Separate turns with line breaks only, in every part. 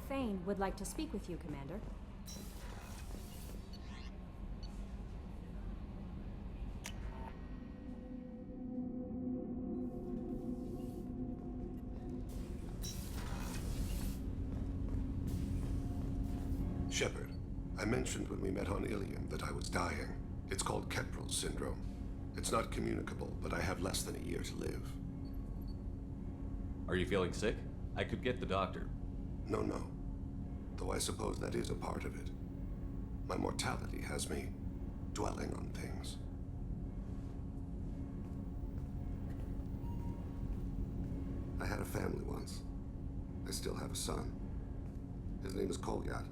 Thane would like to speak with you, Commander.
Shepard, I mentioned when we met on Ilium that I was dying. It's called Kestrel syndrome. It's not communicable, but I have less than a year to live.
Are you feeling sick? I could get the doctor.
No. Though I suppose that is a part of it. My mortality has me dwelling on things. I had a family once. I still have a son. His name is Kolyat.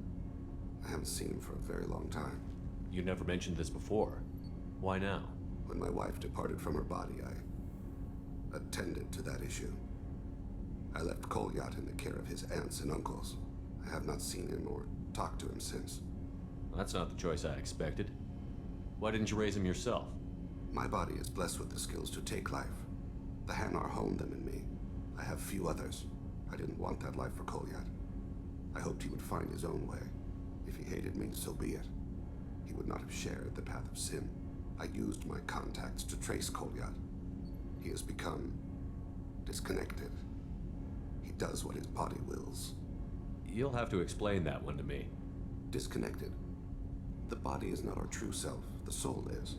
I haven't seen him for a very long time.
You never mentioned this before. Why now?
When my wife departed from her body, I attended to that issue. I left Kolyat in the care of his aunts and uncles. I have not seen him or talked to him since.
Well, that's not the choice I expected. Why didn't you raise him yourself?
My body is blessed with the skills to take life. The Hanar honed them in me. I have few others. I didn't want that life for Kolyat. I hoped he would find his own way. If he hated me, so be it. He would not have shared the path of sin. I used my contacts to trace Kolyat. He has become disconnected. He does what his body wills.
You'll have to explain that one to me.
Disconnected. The body is not our true self, the soul is.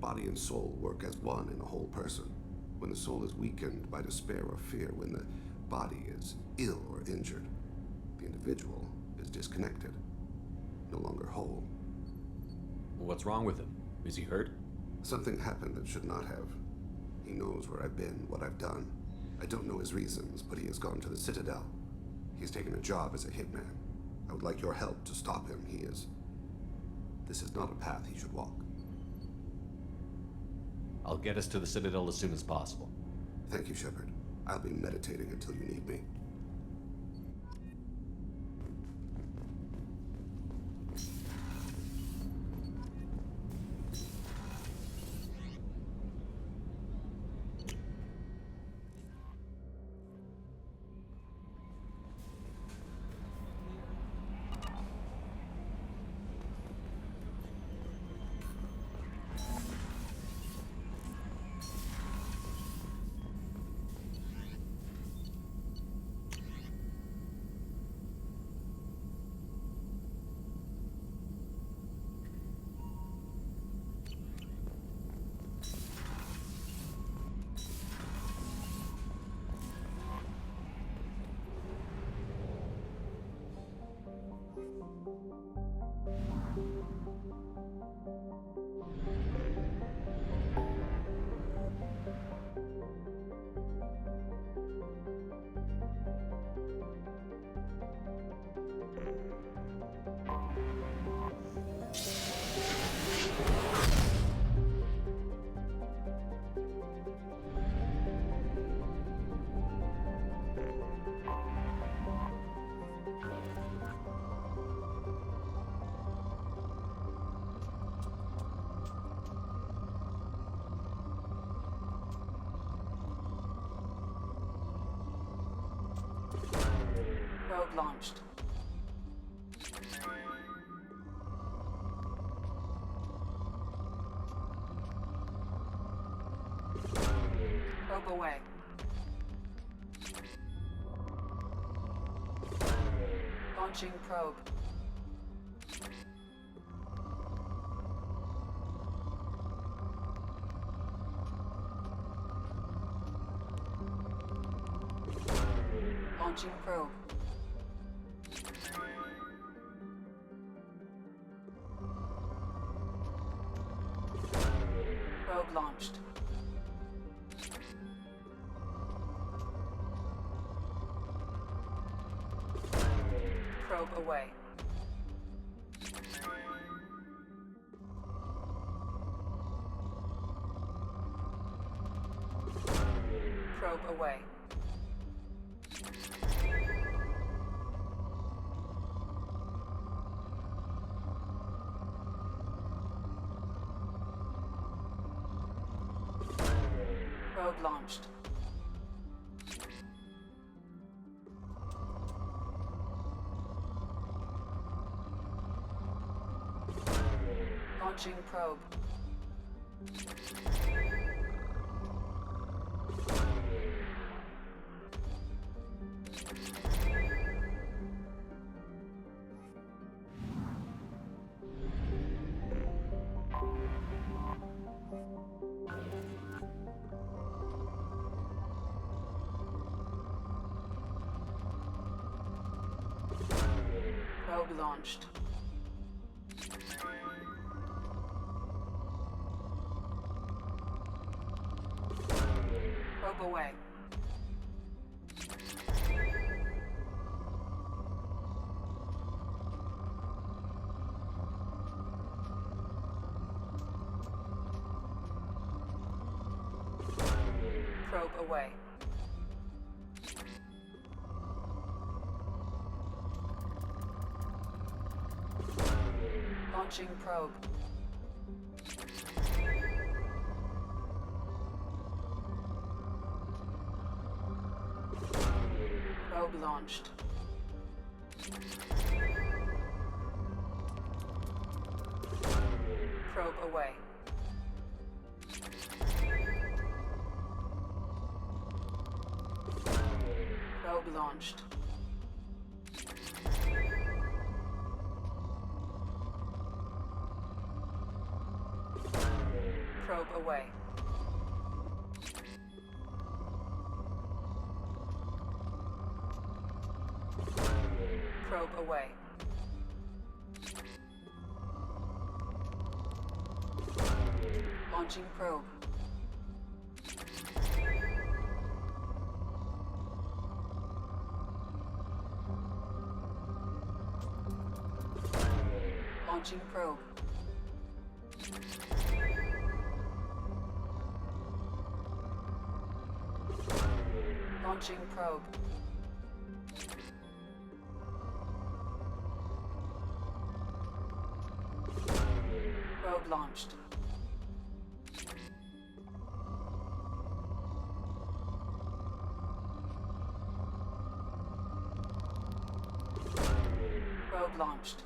Body and soul work as one in a whole person. When the soul is weakened by despair or fear, when the body is ill or injured, the individual is disconnected, no longer whole.
What's wrong with him? Is he hurt?
Something happened that should not have. He knows where I've been, what I've done. I don't know his reasons, but he has gone to the Citadel. He's taken a job as a hitman. I would like your help to stop him. This is not a path he should walk.
I'll get us to the Citadel as soon as possible.
Thank you, Shepard. I'll be meditating until you need me.
Probe launched. Probe away. Launching probe. Launching probe. Probe launched. Probe away. Probe away. Probe launched. Launching probe. Probe launched. Probe away. Probe away. Launching probe. Probe launched. Probe away. Probe launched. Probe away. Probe away. Launching probe. Launching probe. Launching probe. Probe launched. Probe launched.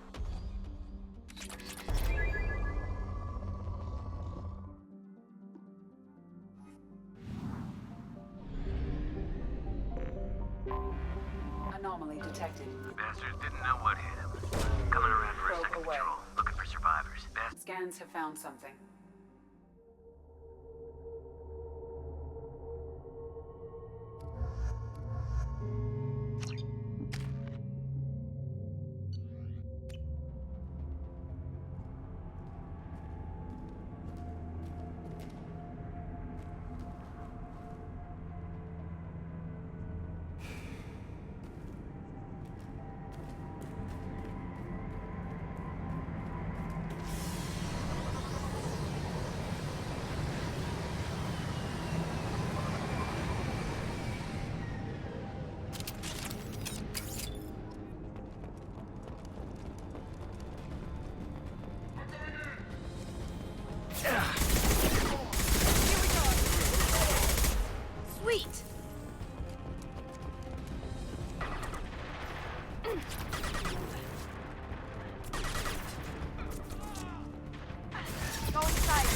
Anomaly detected.
Bastards didn't know what hit him. Coming around for a
Probe
second
away.
patrol, looking for survivors.
Scans have found something.
Sweet! Go inside.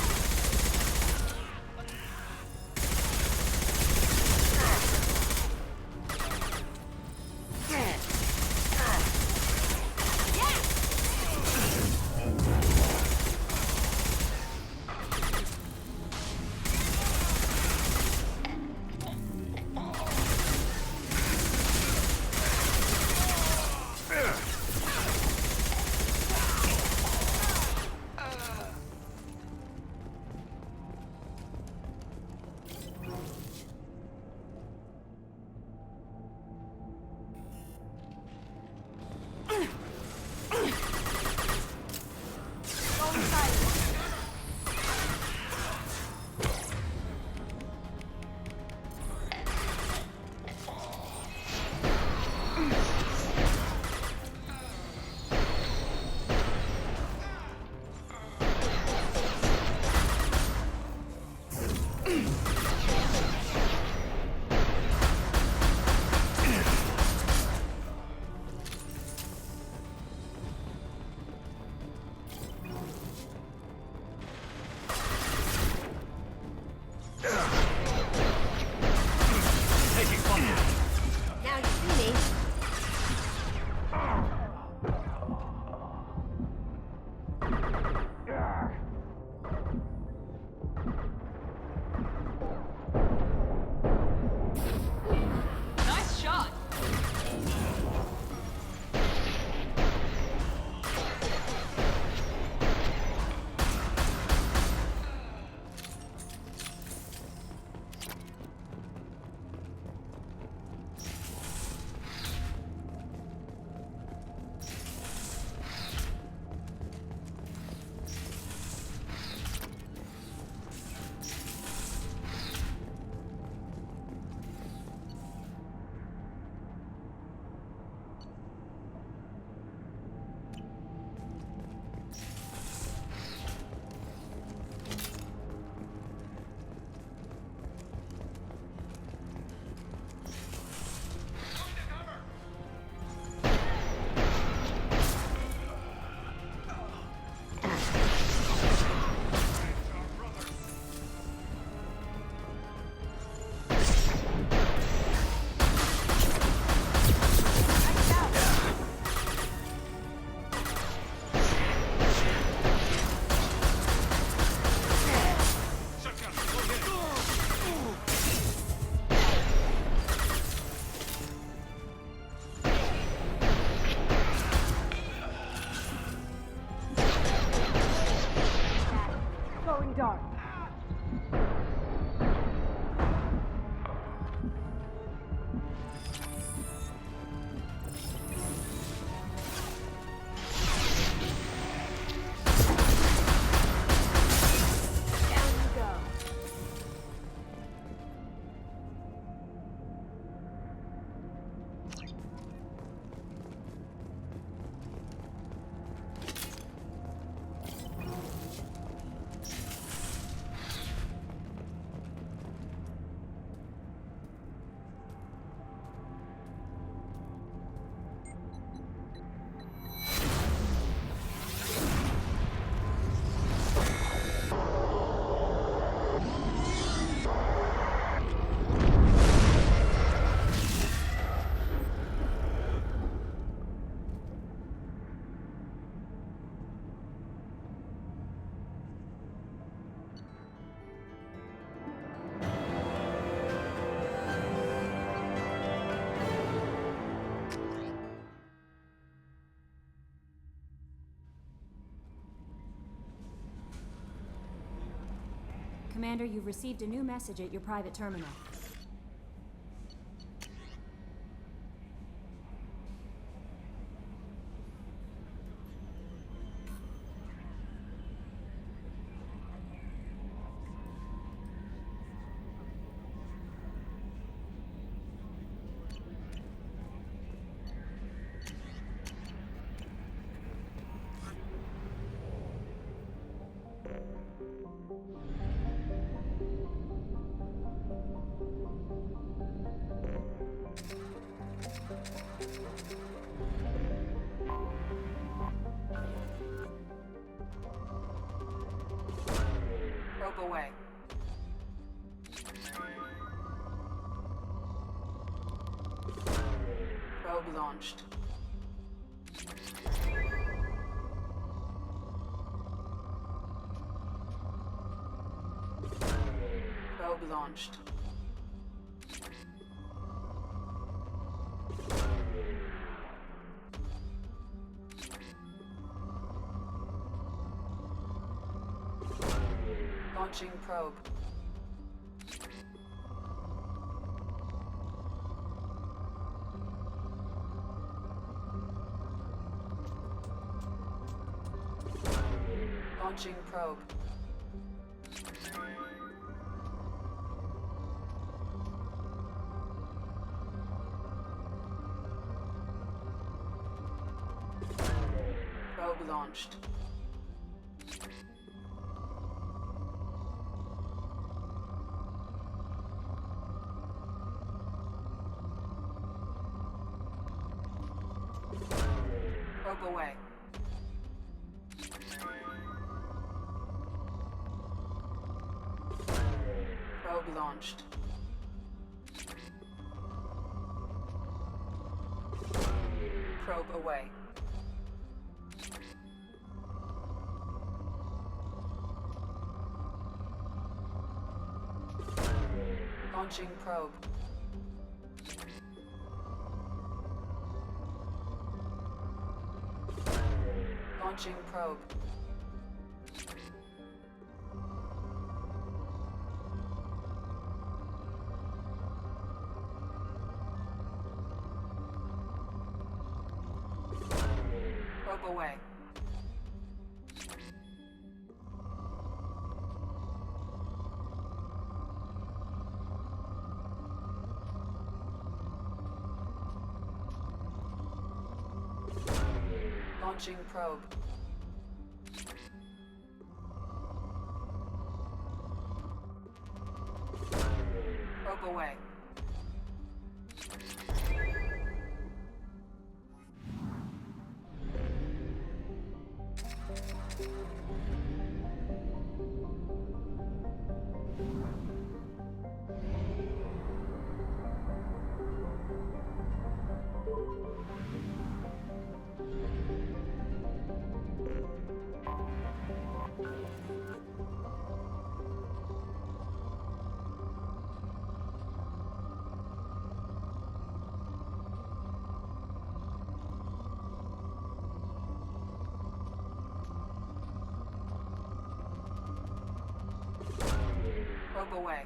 dark. Down you go.
Commander, you've received a new message at your private terminal.
Probe away. Probe launched. Probe launched. Launching probe. Launching probe. Probe launched. Probe away. Probe launched. Probe away. Launching probe. Launching probe. Probe away. Launching probe. Probe away. Probe away.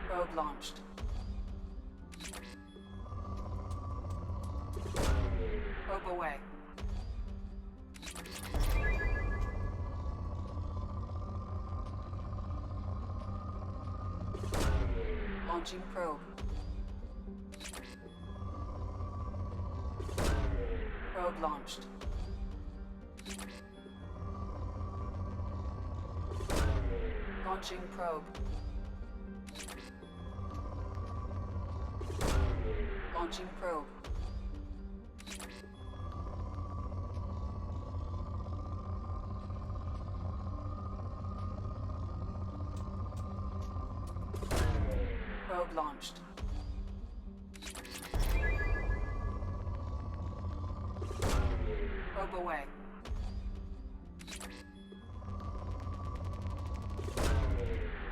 Probe launched. Probe away. Launching probe. Probe launched. Launching probe. Launching probe. Probe launched. Probe away.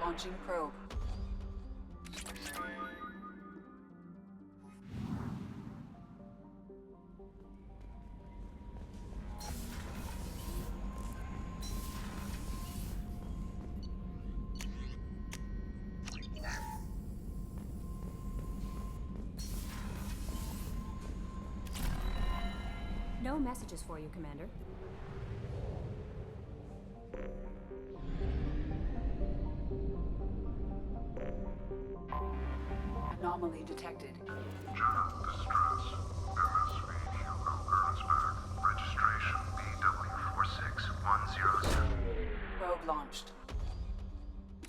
Launching probe.
No messages for you, Commander.
Anomaly detected.
Janet, distress. MSV Hugo Gernsback. Registration BW46100.
Probe launched.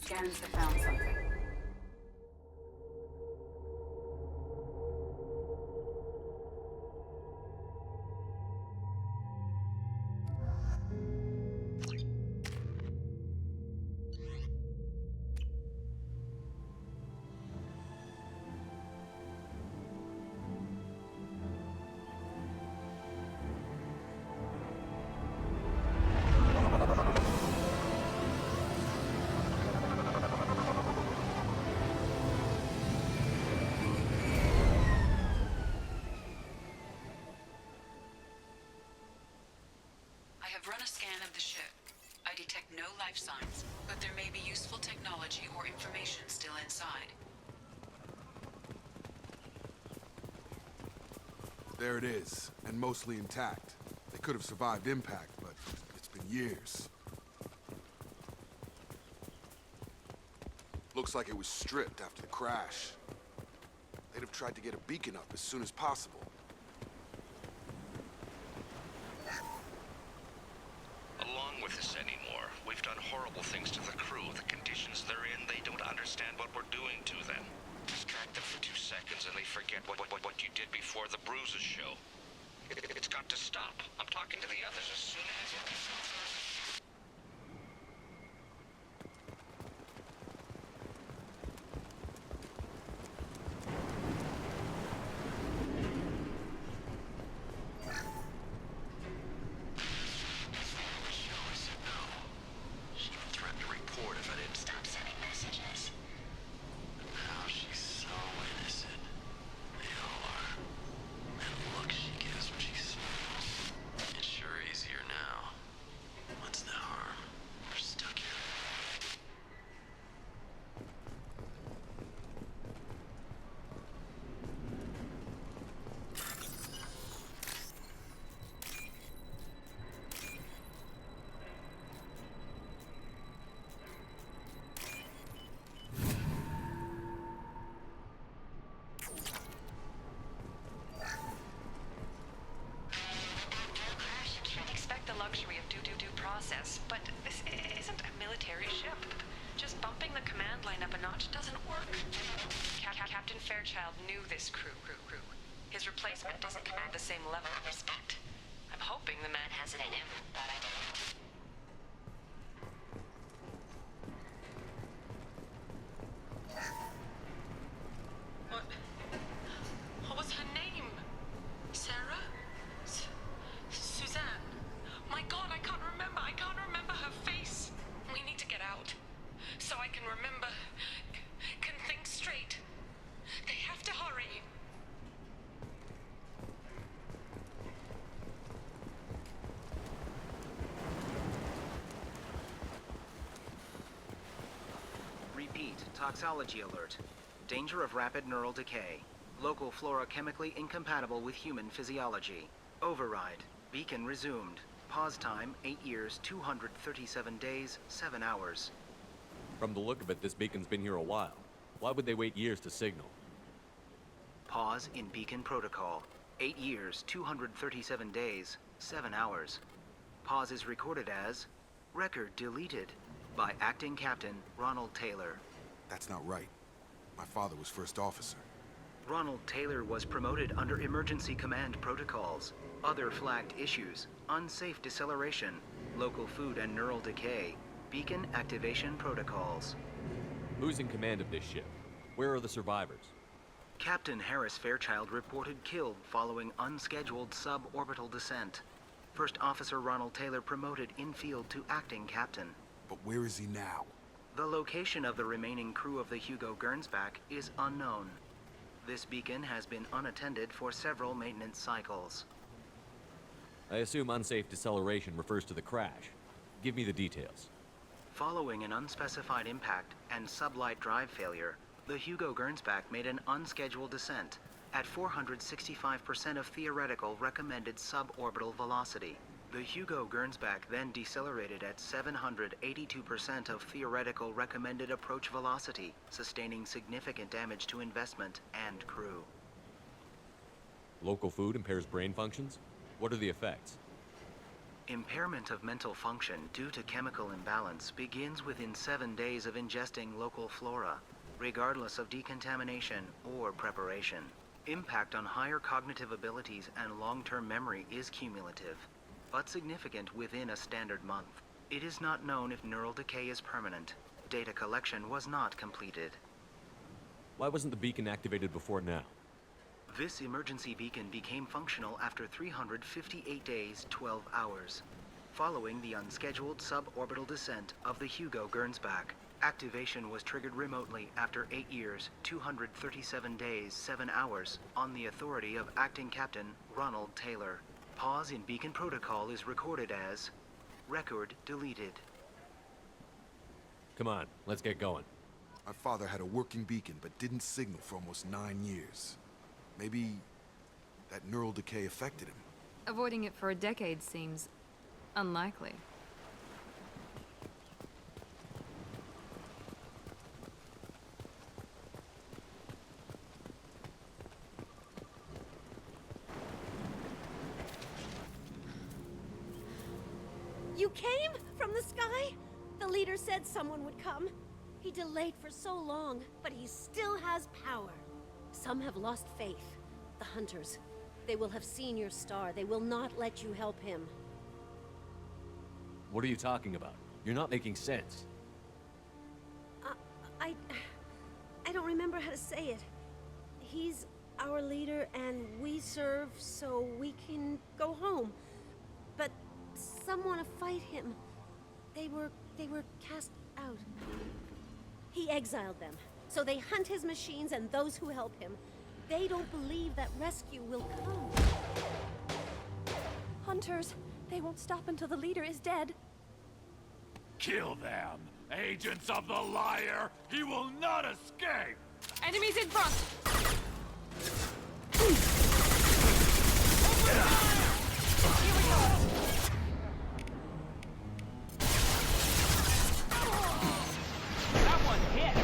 Scans have found something. I have run a scan of the ship. I detect no life signs, but there may be useful technology or information still inside.
There it is, and mostly intact. They could have survived impact, but it's been years. Looks like it was stripped after the crash. They'd have tried to get a beacon up as soon as possible.
Along with this anymore. We've done horrible things to the crew. The conditions they're in, they don't understand what we're doing to them. Distract them for 2 seconds and they forget what you did before the bruises show. It's got to stop. I'm talking to the others as soon as...
But this isn't a military ship. Just bumping the command line up a notch doesn't work. Captain Fairchild knew this crew. His replacement doesn't command the same level of respect. I'm hoping the man has it in him, but I don't know. What was her name? Sarah? Suzanne? My God, I can't remember her face. We need to get out. So I can remember, can think straight. They have to hurry.
Toxology alert. Danger of rapid neural decay. Local flora chemically incompatible with human physiology. Override. Beacon resumed. Pause time 8 years, 237 days, 7 hours.
From the look of it, this beacon's been here a while. Why would they wait years to signal?
Pause in beacon protocol. 8 years, 237 days, 7 hours. Pause is recorded as record deleted by acting captain Ronald Taylor.
That's not right. My father was first officer.
Ronald Taylor was promoted under emergency command protocols. Other flagged issues: unsafe deceleration, local food and neural decay, beacon activation protocols.
Who's in command of this ship? Where are the survivors?
Captain Harris Fairchild reported killed following unscheduled suborbital descent. First Officer Ronald Taylor promoted in-field to acting captain.
But where is he now?
The location of the remaining crew of the Hugo Gernsback is unknown. This beacon has been unattended for several maintenance cycles.
I assume unsafe deceleration refers to the crash. Give me the details.
Following an unspecified impact and sublight drive failure, the Hugo Gernsback made an unscheduled descent at 465% of theoretical recommended suborbital velocity. The Hugo Gernsback then decelerated at 782% of theoretical recommended approach velocity, sustaining significant damage to investment and crew.
Local food impairs brain functions? What are the effects?
Impairment of mental function due to chemical imbalance begins within 7 days of ingesting local flora, regardless of decontamination or preparation. Impact on higher cognitive abilities and long-term memory is cumulative, but significant within a standard month. It is not known if neural decay is permanent. Data collection was not completed.
Why wasn't the beacon activated before now?
This emergency beacon became functional after 358 days, 12 hours, following the unscheduled suborbital descent of the Hugo Gernsback. Activation was triggered remotely after 8 years, 237 days, 7 hours, on the authority of Acting Captain Ronald Taylor. Pause in beacon protocol is recorded as record deleted.
Come on, let's get going.
My father had a working beacon, but didn't signal for almost 9 years. Maybe that neural decay affected him.
Avoiding it for a decade seems unlikely.
You came from the sky? The leader said someone would come. He delayed for so long, but he still has power. Some have lost faith. The hunters. They will have seen your star. They will not let you help him.
What are you talking about? You're not making sense.
I don't remember how to say it. He's our leader and we serve so we can go home. But some want to fight him. They were cast out. He exiled them. So they hunt his machines and those who help him. They don't believe that rescue will come.
Hunters, they won't stop until the leader is dead.
Kill them! Agents of the liar! He will not escape!
Enemies in front! Here we go! That one hit!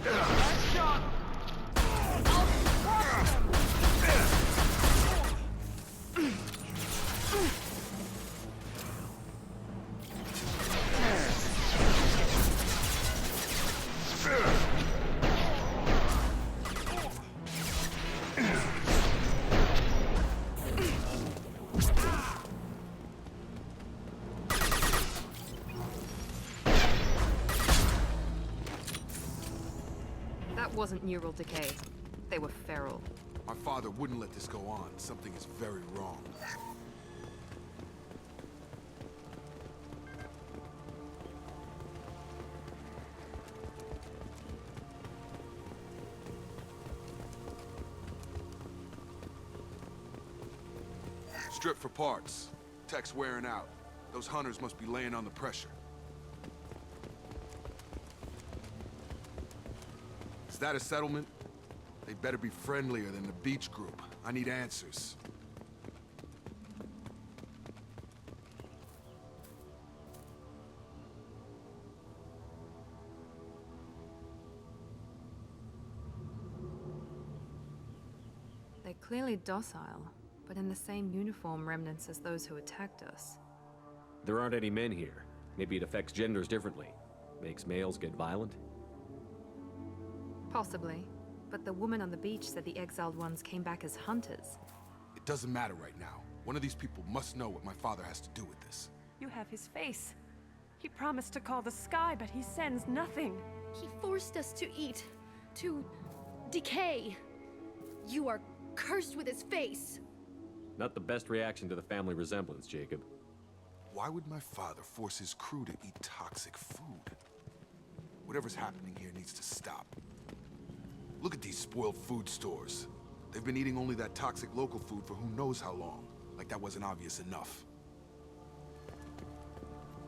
Nice shot! I'll crush them!
That wasn't neural decay. They were feral.
My father wouldn't let this go on. Something is very wrong. Strip for parts. Tech's wearing out. Those hunters must be laying on the pressure. Is that a settlement? They better be friendlier than the beach group. I need answers.
They're clearly docile, but in the same uniform remnants as those who attacked us.
There aren't any men here. Maybe it affects genders differently. Makes males get violent?
Possibly. But the woman on the beach said the exiled ones came back as hunters.
It doesn't matter right now. One of these people must know what my father has to do with this.
You have his face. He promised to call the sky, but he sends nothing.
He forced us to eat, to decay. You are cursed with his face.
Not the best reaction to the family resemblance, Jacob.
Why would my father force his crew to eat toxic food? Whatever's happening here needs to stop. Look at these spoiled food stores. They've been eating only that toxic local food for who knows how long. Like that wasn't obvious enough.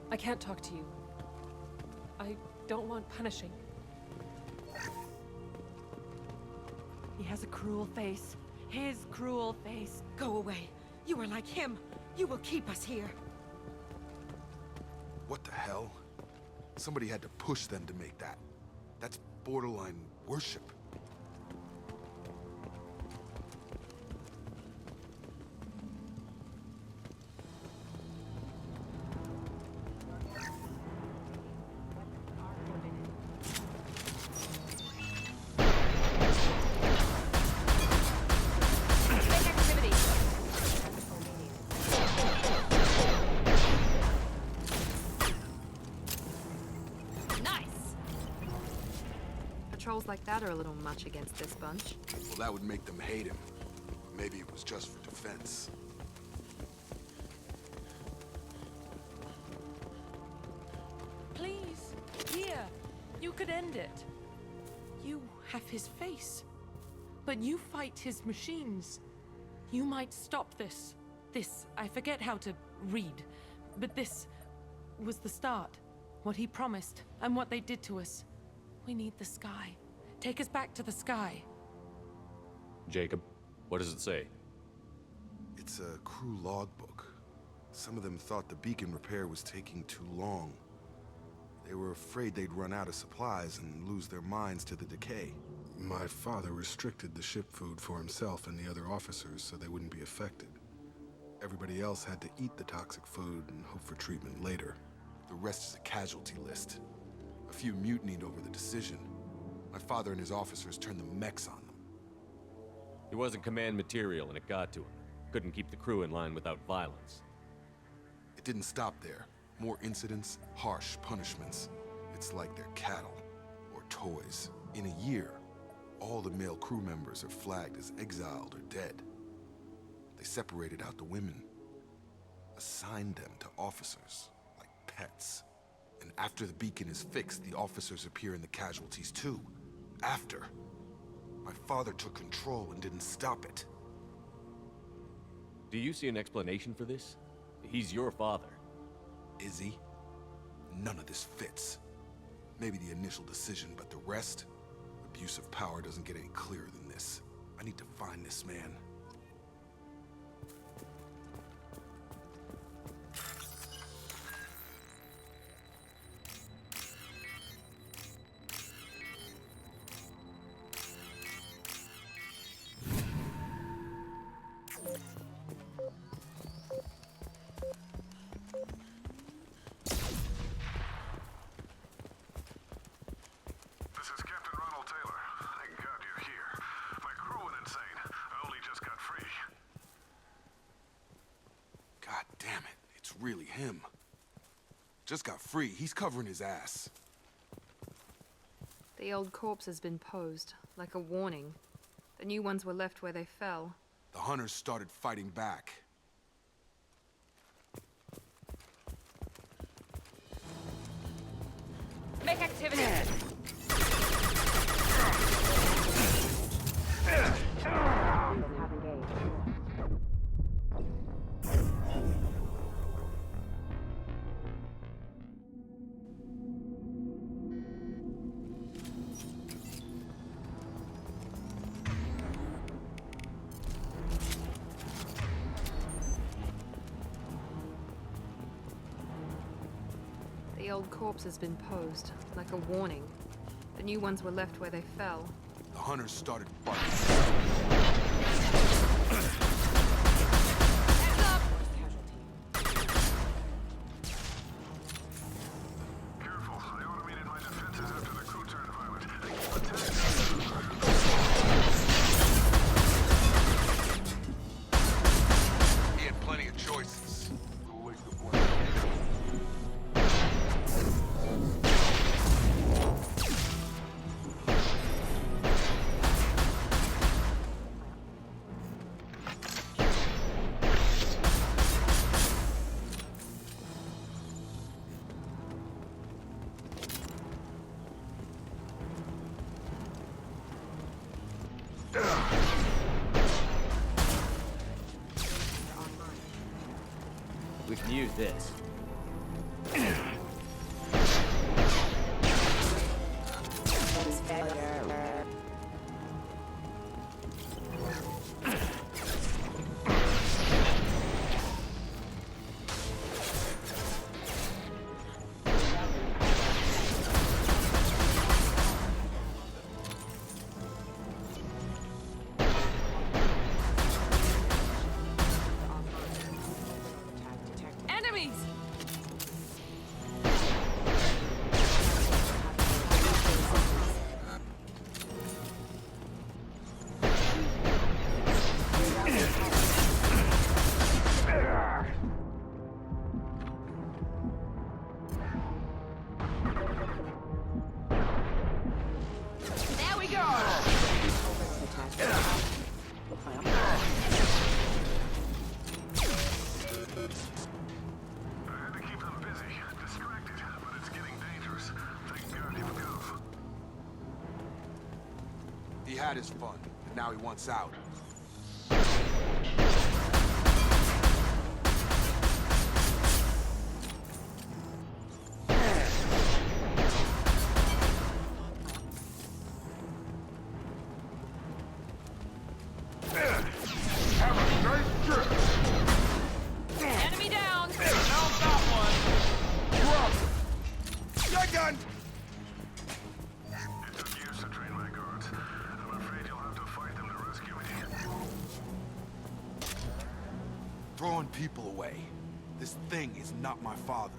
I can't talk to you. I don't want punishing. He has a cruel face. His cruel face.
Go away. You are like him. You will keep us here.
What the hell? Somebody had to push them to make that. That's borderline worship.
Patrols like that are a little much against this bunch.
Well, that would make them hate him. Maybe it was just for defense.
Please, here. You could end it. You have his face. But you fight his machines. You might stop this. This, I forget how to read. But this was the start. What he promised, and what they did to us. We need the sky. Take us back to the sky.
Jacob, what does it say?
It's a crew logbook. Some of them thought the beacon repair was taking too long. They were afraid they'd run out of supplies and lose their minds to the decay. My father restricted the ship food for himself and the other officers so they wouldn't be affected. Everybody else had to eat the toxic food and hope for treatment later. The rest is a casualty list. A few mutinied over the decision. My father and his officers turned the mechs on them.
He wasn't command material and it got to him. Couldn't keep the crew in line without violence.
It didn't stop there. More incidents, harsh punishments. It's like they're cattle or toys. In a year, all the male crew members are flagged as exiled or dead. They separated out the women, assigned them to officers like pets. And after the beacon is fixed, the officers appear in the casualties too. After. My father took control and didn't stop it.
Do you see an explanation for this? He's your father.
Is he? None of this fits. Maybe the initial decision, but the rest? Abuse of power doesn't get any clearer than this. I need to find this man. Really him. Just got free. He's covering his ass.
The old corpse has been posed, like a warning. The new ones were left where they fell.
The hunters started fighting back.
Make activity!
old corpse has been posed, like a warning. The new ones were left where they fell.
The hunters started barking.
Careful, I automated my defenses after the crew turned violent.
He had plenty of choices.
We can use this.
Enemies! There we go!
I had to keep them busy, distracted, but it's getting dangerous. Thank God you've come.
He had his fun, and now he wants out.
Have a safe trip!
Enemy down!
Down that one!
Drop! Shotgun!
It took years to train my guards. I'm afraid you'll have to fight them to rescue me.
Throwing people away. This thing is not my father.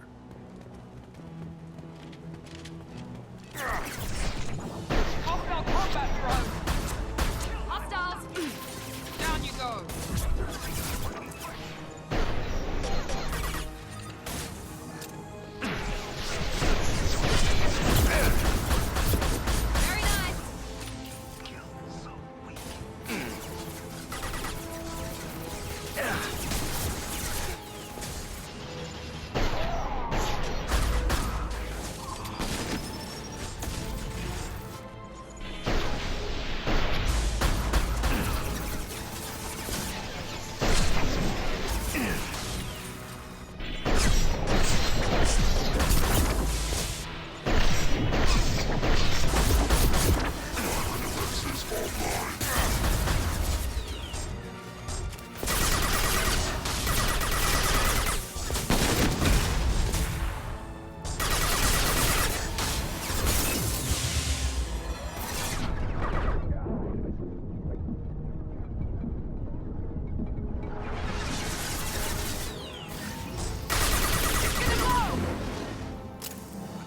Hostile combat drone! Hostiles! Down you go! Very nice!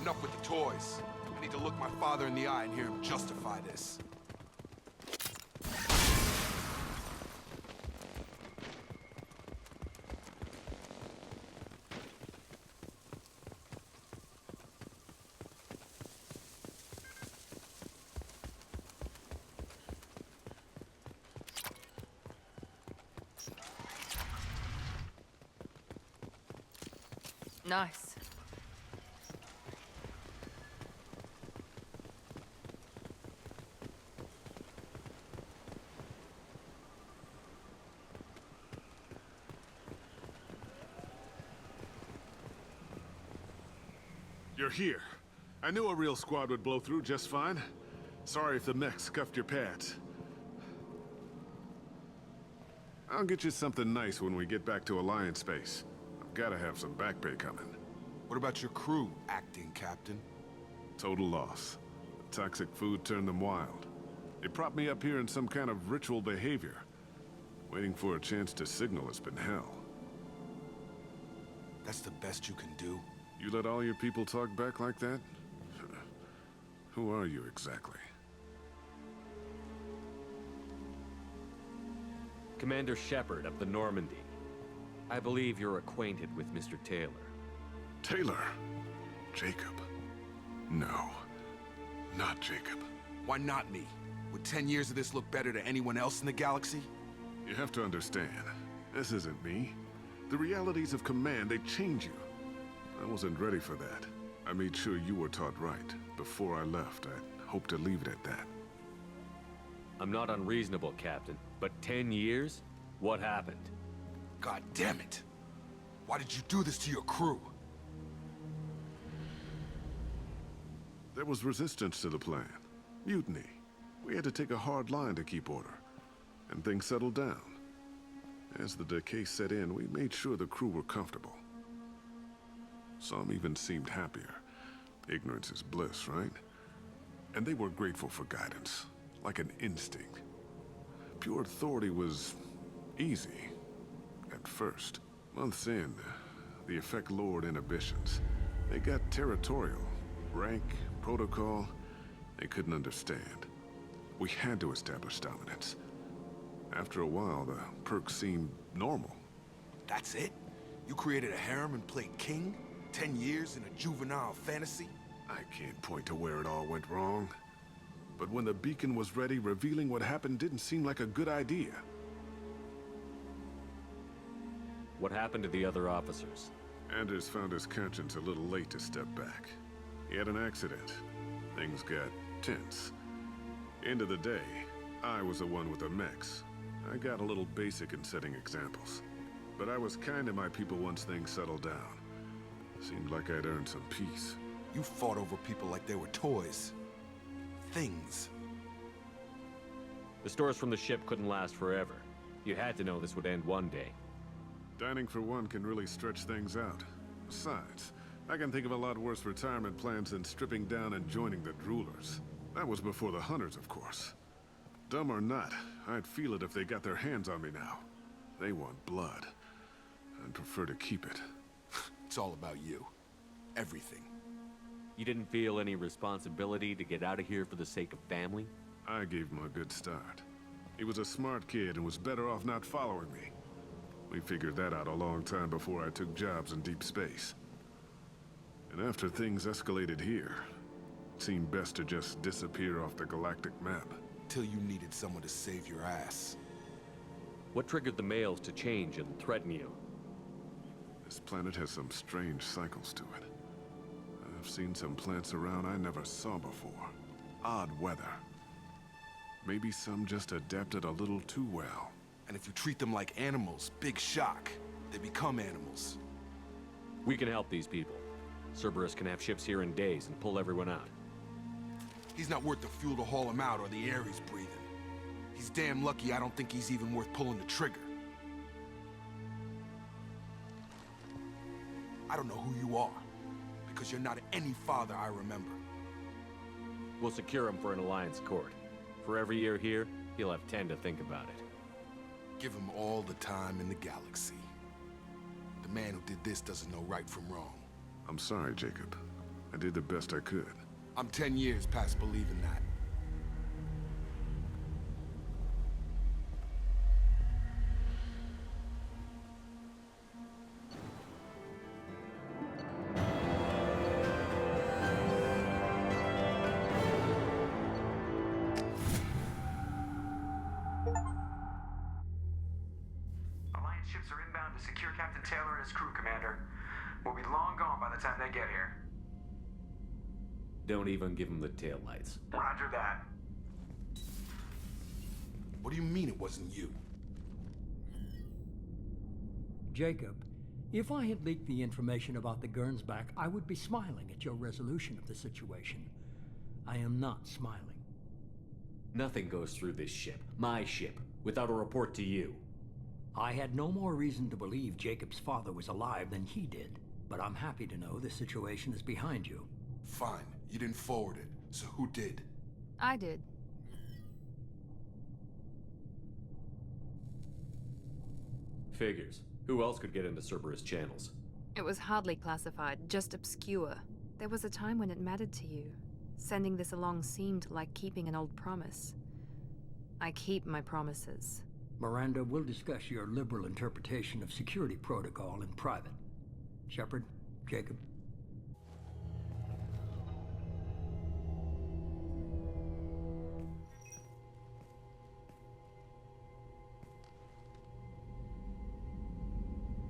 Enough with the toys. I need to look my father in the eye and hear him justify this.
Nice.
You're here. I knew a real squad would blow through just fine. Sorry if the mech scuffed your pads. I'll get you something nice when we get back to Alliance space. I've gotta have some back pay coming.
What about your crew, acting captain?
Total loss. The toxic food turned them wild. They propped me up here in some kind of ritual behavior. Waiting for a chance to signal has been hell.
That's the best you can do?
You let all your people talk back like that? Who are you exactly?
Commander Shepard of the Normandy. I believe you're acquainted with Mr. Taylor.
Taylor? Jacob? No. Not Jacob.
Why not me? Would 10 years of this look better to anyone else in the galaxy?
You have to understand, this isn't me. The realities of command, they change you. I wasn't ready for that. I made sure you were taught right. Before I left, I hoped to leave it at that.
I'm not unreasonable, Captain, but 10 years? What happened?
God damn it! Why did you do this to your crew?
There was resistance to the plan. Mutiny. We had to take a hard line to keep order. And things settled down. As the decay set in, we made sure the crew were comfortable. Some even seemed happier. Ignorance is bliss, right? And they were grateful for guidance, like an instinct. Pure authority was easy, at first. Months in, the effect lowered inhibitions. They got territorial. Rank, protocol, they couldn't understand. We had to establish dominance. After a while, the perks seemed normal.
That's it? You created a harem and played king? 10 years in a juvenile fantasy?
I can't point to where it all went wrong. But when the beacon was ready, revealing what happened didn't seem like a good idea.
What happened to the other officers?
Anders found his conscience a little late to step back. He had an accident. Things got tense. End of the day, I was the one with the mechs. I got a little basic in setting examples. But I was kind to my people once things settled down. Seemed like I'd earned some peace.
You fought over people like they were toys. Things.
The stores from the ship couldn't last forever. You had to know this would end one day.
Dining for one can really stretch things out. Besides, I can think of a lot worse retirement plans than stripping down and joining the Droolers. That was before the Hunters, of course. Dumb or not, I'd feel it if they got their hands on me now. They want blood. I'd prefer to keep it.
It's all about you. Everything.
You didn't feel any responsibility to get out of here for the sake of family?
I gave him a good start. He was a smart kid and was better off not following me. We figured that out a long time before I took jobs in deep space. And after things escalated here, it seemed best to just disappear off the galactic map.
Till you needed someone to save your ass.
What triggered the males to change and threaten you?
This planet has some strange cycles to it. I've seen some plants around I never saw before. Odd weather. Maybe some just adapted a little too well.
And if you treat them like animals, big shock. They become animals.
We can help these people. Cerberus can have ships here in days and pull everyone out.
He's not worth the fuel to haul him out or the air he's breathing. He's damn lucky I don't think he's even worth pulling the trigger. I don't know who you are, because you're not any father I remember.
We'll secure him for an Alliance court. For every year here, he'll have 10 to think about it.
Give him all the time in the galaxy. The man who did this doesn't know right from wrong.
I'm sorry, Jacob. I did the best I could.
I'm 10 years past believing that.
Alliance ships are inbound to secure Captain Taylor and his crew, Commander. We'll be long gone by the time they get here.
Don't even give him the taillights.
Roger that.
What do you mean it wasn't you?
Jacob, if I had leaked the information about the Gernsback, I would be smiling at your resolution of the situation. I am not smiling.
Nothing goes through this ship, my ship, without a report to you.
I had no more reason to believe Jacob's father was alive than he did. but I'm happy to know the situation is behind you.
Fine. You didn't forward it, so who did?
I did.
Figures. Who else could get into Cerberus channels?
It was hardly classified, just obscure. There was a time when it mattered to you. Sending this along seemed like keeping an old promise. I keep my promises.
Miranda, we'll discuss your liberal interpretation of security protocol in private. Shepard, Jacob.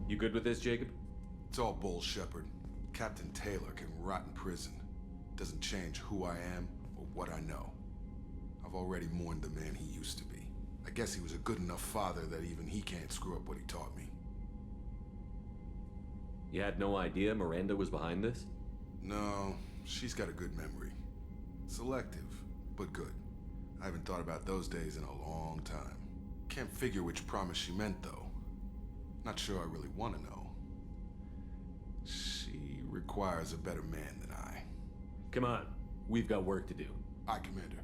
You good with this, Jacob?
It's all bull, Shepard. Captain Taylor can rot in prison. Doesn't change who I am or what I know. I've already mourned the man he used to be. I guess he was a good enough father that even he can't screw up what he taught me.
You had no idea Miranda was behind this?
No, she's got a good memory. Selective, but good. I haven't thought about those days in a long time. Can't figure which promise she meant, though. Not sure I really want to know. She requires a better man than I.
Come on, we've got work to do.
Aye, Commander.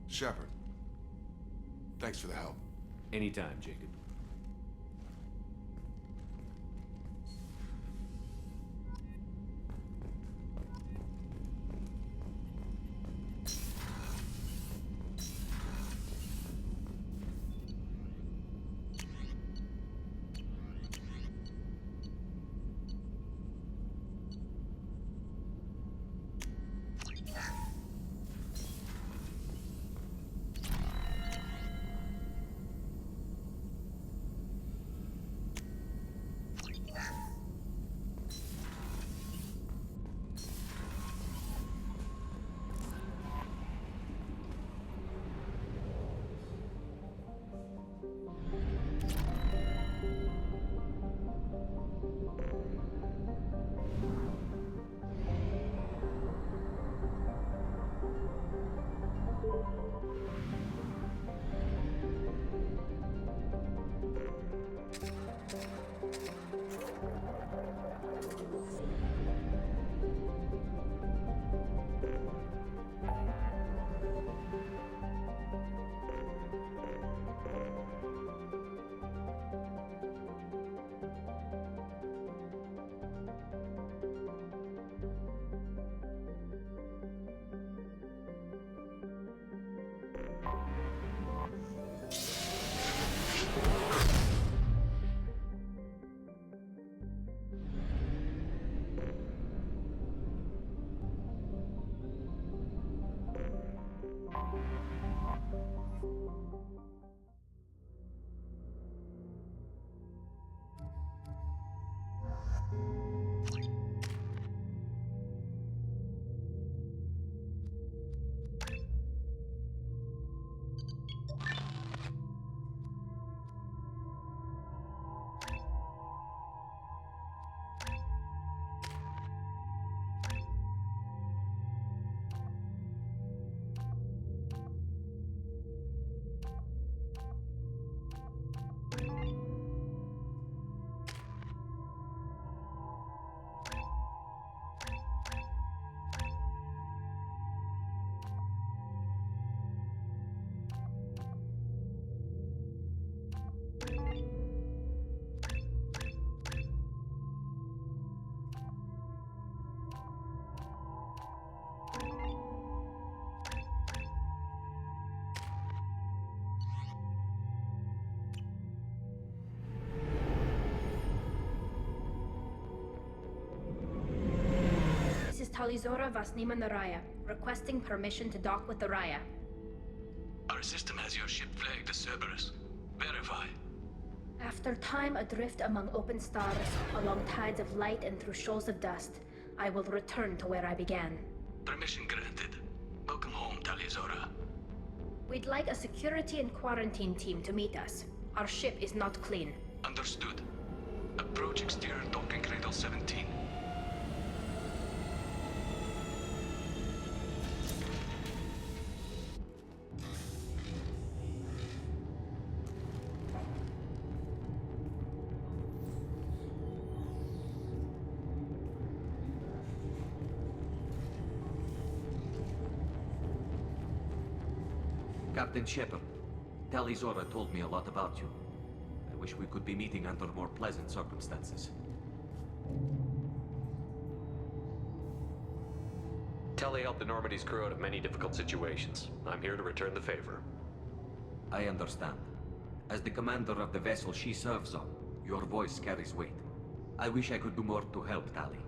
Shepard, thanks for the help.
Anytime, Jacob.
This is Talizora Vasnima Naraya, requesting permission to dock with the Raya.
Our system has your ship flagged as Cerberus. Verify.
After time adrift among open stars, along tides of light and through shoals of dust, I will return to where I began.
Permission granted. Welcome home, Talizora.
We'd like a security and quarantine team to meet us. Our ship is not clean.
Understood. Approach exterior docking cradle 17.
Captain Shepard. Tali Zora told me a lot about you. I wish we could be meeting under more pleasant circumstances.
Tali helped the Normandy's crew out of many difficult situations. I'm here to return the favor.
I understand. As the commander of the vessel she serves on, your voice carries weight. I wish I could do more to help Tali.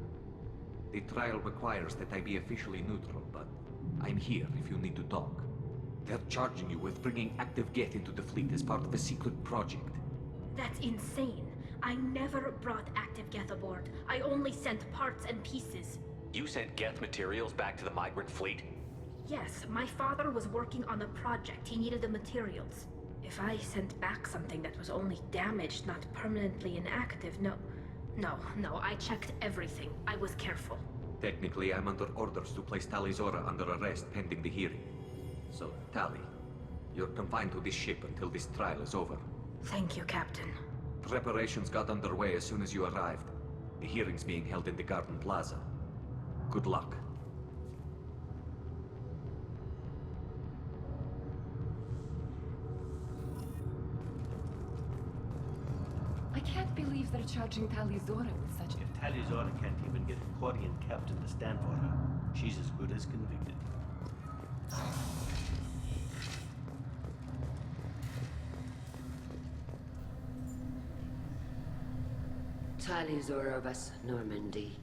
The trial requires that I be officially neutral, but I'm here if you need to talk. They're charging you with bringing active Geth into the fleet as part of a secret project.
That's insane. I never brought active Geth aboard. I only sent parts and pieces.
You sent Geth materials back to the migrant fleet?
Yes, my father was working on a project. He needed the materials. If I sent back something that was only damaged, not permanently inactive, no, I checked everything. I was careful.
Technically, I'm under orders to place Tali Zora under arrest pending the hearing. So, Tali, you're confined to this ship until this trial is over.
Thank you, Captain.
Preparations got underway as soon as you arrived. The hearing's being held in the Garden Plaza. Good luck.
I can't believe they're charging Tali Zora with such...
If Tali Zora can't even get a Quarian captain to stand for her, she's as good as convicted.
Tali Zora of us, Normandy.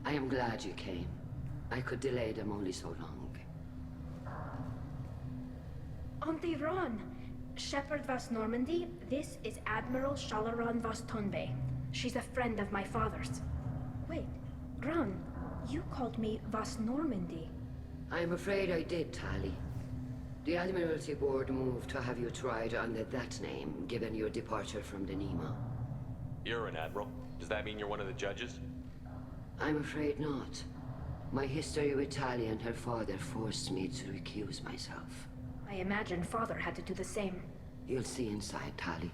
I am glad you came. I could delay them only so long.
Auntie Ron! Shepard Vas Normandy, this is Admiral Shalaron Vas Tonbe. She's a friend of my father's. Wait, Ron, you called me Vas Normandy.
I'm afraid I did, Tali. The Admiralty Board moved to have you tried under that name, given your departure from the Nima.
You're an admiral. Does that mean you're one of the judges?
I'm afraid not. My history with Tali and her father forced me to recuse myself.
I imagine father had to do the same.
You'll see inside, Tali.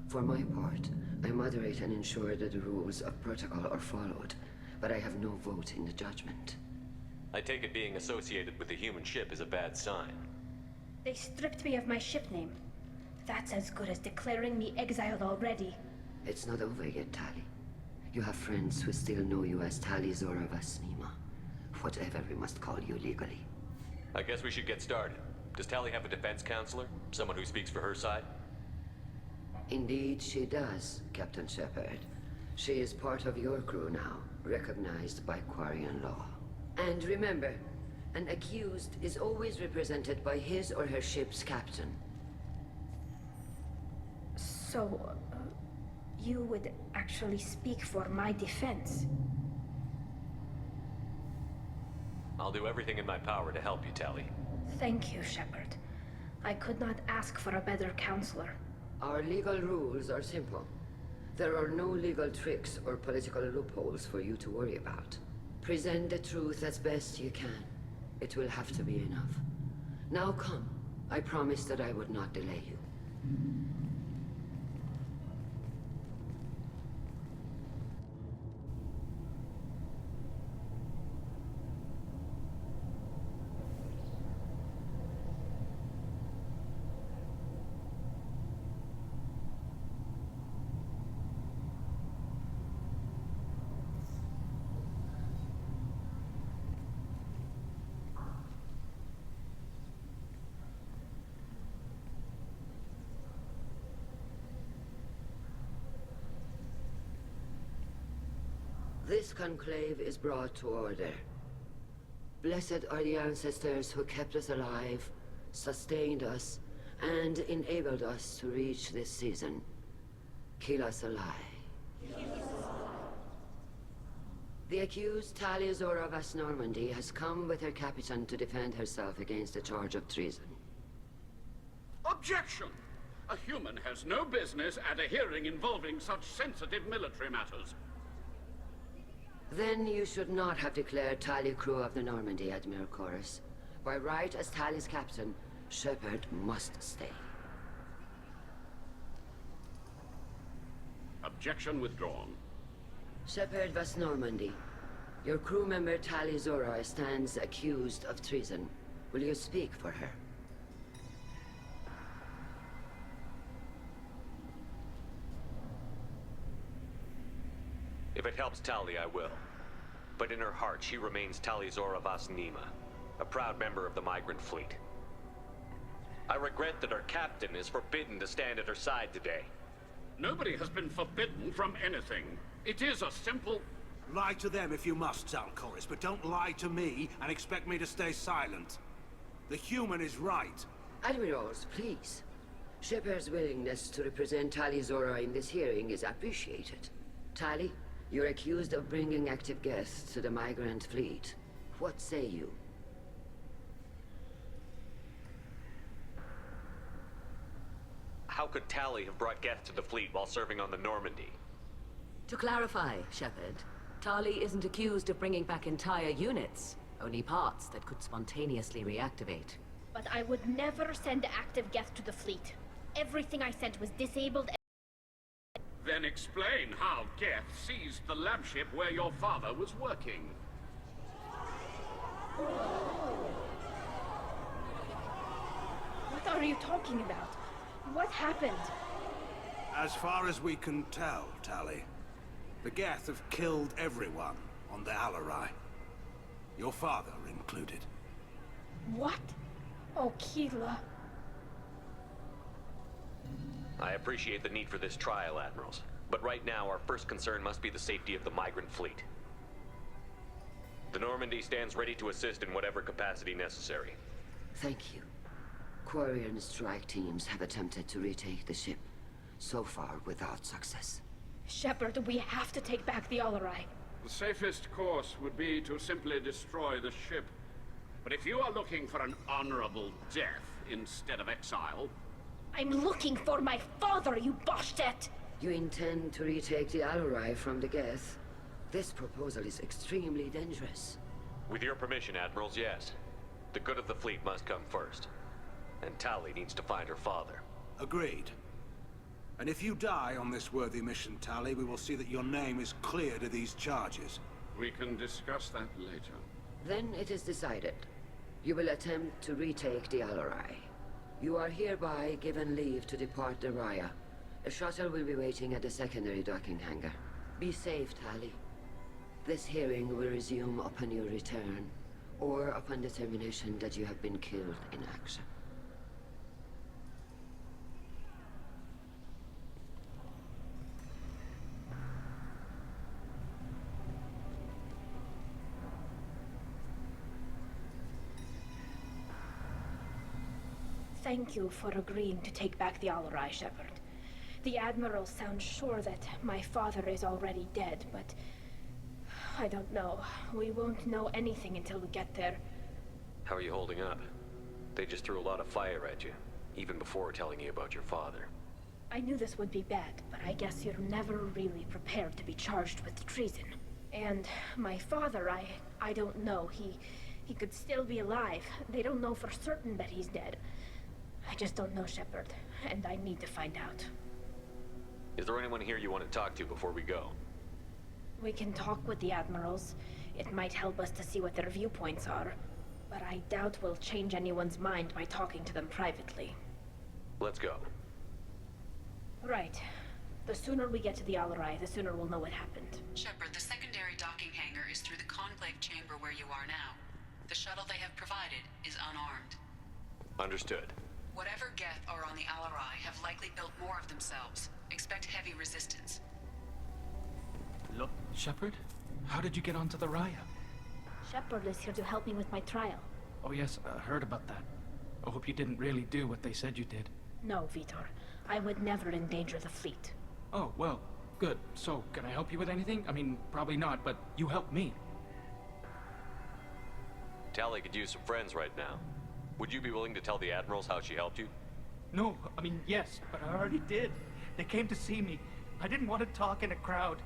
For my part, I moderate and ensure that the rules of protocol are followed, but I have no vote in the judgment.
I take it being associated with the human ship is a bad sign.
They stripped me of my ship name. That's as good as declaring me exiled already.
It's not over yet, Tali. You have friends who still know you as Tali Zora Vas Nima. Whatever we must call you legally.
I guess we should get started. Does Tali have a defense counselor? Someone who speaks for her side?
Indeed, she does, Captain Shepard. She is part of your crew now, recognized by Quarian law. And remember, an accused is always represented by his or her ship's captain.
So, you would actually speak for my defense?
I'll do everything in my power to help you, Tali.
Thank you, Shepard. I could not ask for a better counselor.
Our legal rules are simple. There are no legal tricks or political loopholes for you to worry about. Present the truth as best you can. It will have to be enough. Now come. I promised that I would not delay you. This conclave is brought to order. Blessed are the ancestors who kept us alive, sustained us, and enabled us to reach this season. Keep us alive. The accused Tali Zora Vas Normandy has come with her captain to defend herself against a charge of treason.
Objection! A human has no business at a hearing involving such sensitive military matters.
Then you should not have declared Tali crew of the Normandy, Admiral Chorus. By right as Tali's captain, Shepard must stay.
Objection withdrawn.
Shepard Vas Normandy, your crew member Tali Zora stands accused of treason. Will you speak for her?
If it helps Tali, I will. But in her heart, she remains Tali Zora Vas Nima, a proud member of the migrant fleet. I regret that her captain is forbidden to stand at her side today.
Nobody has been forbidden from anything. It is a simple...
Lie to them if you must, Zalcoris, but don't lie to me and expect me to stay silent. The human is right.
Admirals, please. Shepard's willingness to represent Tali Zora in this hearing is appreciated. Tali, you're accused of bringing active guests to the migrant fleet. What say you?
How could Tali have brought Geth to the fleet while serving on the Normandy?
To clarify, Shepard, Tali isn't accused of bringing back entire units, only parts that could spontaneously reactivate.
But I would never send active Geth to the fleet. Everything I sent was disabled.
Then explain how Geth seized the lab ship where your father was working.
What are you talking about? What happened?
As far as we can tell, Tali, the Geth have killed everyone on the Alarai. Your father included.
What? Oh, Keela.
I appreciate the need for this trial, Admirals. But right now, our first concern must be the safety of the migrant fleet. The Normandy stands ready to assist in whatever capacity necessary.
Thank you. Quarry and strike teams have attempted to retake the ship, so far without success.
Shepard, we have to take back the Alarai.
The safest course would be to simply destroy the ship. But if you are looking for an honorable death instead of exile...
I'm looking for my father, you bastet!
You intend to retake the Alarai from the Geth? This proposal is extremely dangerous.
With your permission, Admirals, yes. The good of the fleet must come first. And Tali needs to find her father.
Agreed. And if you die on this worthy mission, Tali, we will see that your name is cleared of these charges.
We can discuss that later.
Then it is decided. You will attempt to retake the Alarai. You are hereby given leave to depart the Raya. A shuttle will be waiting at the secondary docking hangar. Be safe, Tali. This hearing will resume upon your return, or upon determination that you have been killed in action.
Thank you for agreeing to take back the Alarai, Shepard. The Admiral sounds sure that my father is already dead, but... I don't know. We won't know anything until we get there.
How are you holding up? They just threw a lot of fire at you, even before telling you about your father.
I knew this would be bad, but I guess you're never really prepared to be charged with treason. And my father, I don't know. He could still be alive. They don't know for certain that he's dead. I just don't know, Shepard, and I need to find out.
Is there anyone here you want to talk to before we go?
We can talk with the Admirals. It might help us to see what their viewpoints are. But I doubt we'll change anyone's mind by talking to them privately.
Let's go.
Right. The sooner we get to the Alarai, the sooner we'll know what happened.
Shepard, the secondary docking hangar is through the conclave chamber where you are now. The shuttle they have provided is unarmed.
Understood.
Whatever Geth are on the Alarai have likely built more of themselves. Expect heavy resistance.
Look, Shepard, how did you get onto the Raya?
Shepard is here to help me with my trial.
Oh yes, I heard about that. I hope you didn't really do what they said you did.
No, Vitor. I would never endanger the fleet.
Oh, well, good. So, can I help you with anything? I mean, probably not, but you helped me.
Tali could use some friends right now. Would you be willing to tell the Admirals how she helped you?
No, I mean, yes, but I already did. They came to see me. I didn't want to talk in a crowd.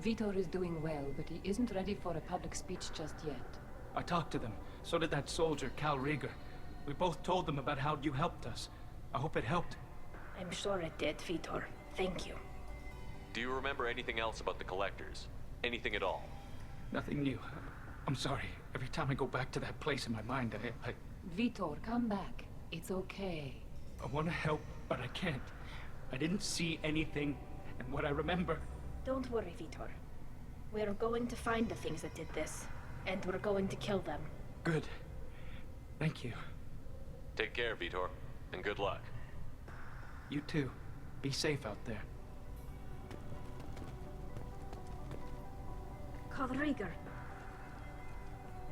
Vitor is doing well, but he isn't ready for a public speech just yet.
I talked to them. So did that soldier, Cal Rieger. We both told them about how you helped us. I hope it helped.
I'm sure it did, Vitor. Thank you.
Do you remember anything else about the Collectors? Anything at all?
Nothing new. I'm sorry. Every time I go back to that place in my mind, I...
Vitor, come back. It's okay.
I want to help, but I can't. I didn't see anything, and what I remember...
Don't worry, Vitor. We're going to find the things that did this, and we're going to kill them.
Good. Thank you.
Take care, Vitor, and good luck.
You too. Be safe out there.
Calriger.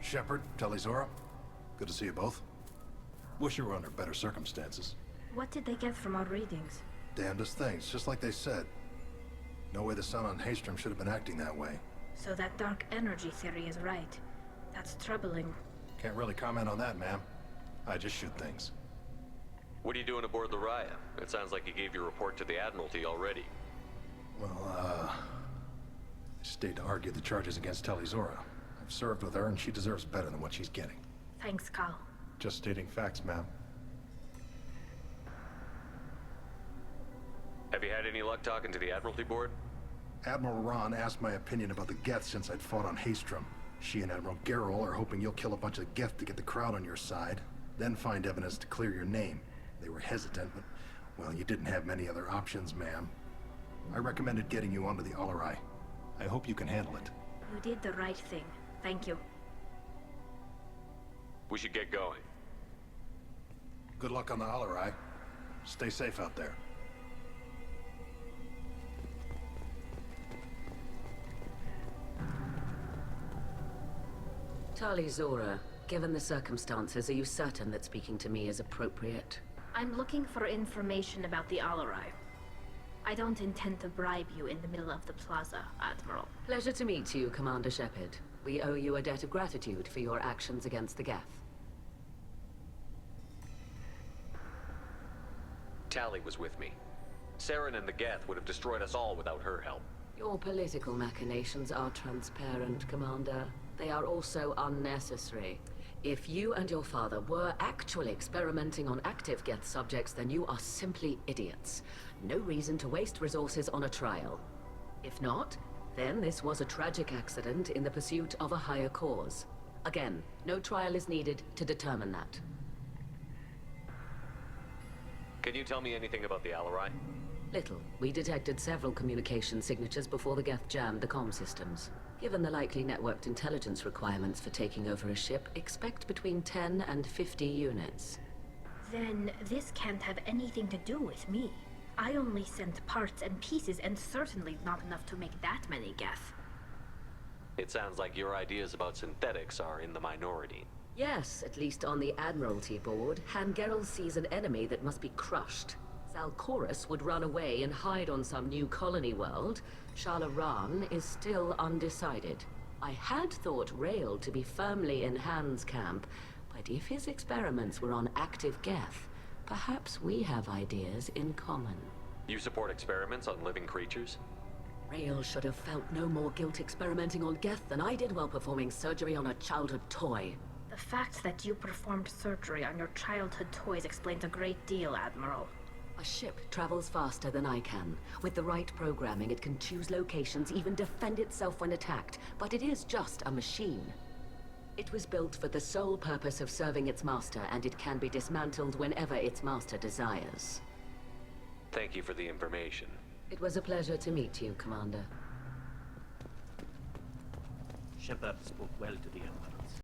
Shepard, Talizora. Good to see you both. Wish you were under better circumstances.
What did they get from our readings?
Damnedest things, just like they said. No way the sun on Haystrom should have been acting that way.
So that dark energy theory is right. That's troubling.
Can't really comment on that, ma'am. I just shoot things.
What are you doing aboard the Raya? It sounds like you gave your report to the Admiralty already.
Well, I stayed to argue the charges against Talizora. I've served with her, and she deserves better than what she's getting.
Thanks, Cal.
Just stating facts, ma'am.
Have you had any luck talking to the Admiralty Board?
Admiral Ron asked my opinion about the Geth since I'd fought on Haystrom. She and Admiral Gerrel are hoping you'll kill a bunch of Geth to get the crowd on your side, then find evidence to clear your name. They were hesitant, but, well, you didn't have many other options, ma'am. I recommended getting you onto the Alarai. I hope you can handle it.
You did the right thing. Thank you.
We should get going.
Good luck on the Alarai. Stay safe out there.
Talizora, given the circumstances, are you certain that speaking to me is appropriate?
I'm looking for information about the Alarai. I don't intend to bribe you in the middle of the plaza, Admiral.
Pleasure to meet you, Commander Shepard. We owe you a debt of gratitude for your actions against the Geth.
Tali was with me. Saren and the Geth would have destroyed us all without her help.
Your political machinations are transparent, Commander. They are also unnecessary. If you and your father were actually experimenting on active Geth subjects, then you are simply idiots. No reason to waste resources on a trial. If not, then this was a tragic accident in the pursuit of a higher cause. Again, no trial is needed to determine that.
Can you tell me anything about the Alarai?
Little. We detected several communication signatures before the Geth jammed the comm systems. Given the likely networked intelligence requirements for taking over a ship, expect between 10 and 50 units.
Then this can't have anything to do with me. I only sent parts and pieces, and certainly not enough to make that many Geth.
It sounds like your ideas about synthetics are in the minority.
Yes, at least on the Admiralty board, Han Gerrel sees an enemy that must be crushed. Zalcorus would run away and hide on some new colony world. Shalaran is still undecided. I had thought Rael to be firmly in Han's camp, but if his experiments were on active Geth, perhaps we have ideas in common.
You support experiments on living creatures?
Rael should have felt no more guilt experimenting on Geth than I did while performing surgery on a childhood toy.
The fact that you performed surgery on your childhood toys explains a great deal, Admiral.
A ship travels faster than I can. With the right programming, it can choose locations, even defend itself when attacked. But it is just a machine. It was built for the sole purpose of serving its master, and it can be dismantled whenever its master desires.
Thank you for the information.
It was a pleasure to meet you, Commander.
Shepard spoke well to the Emperor.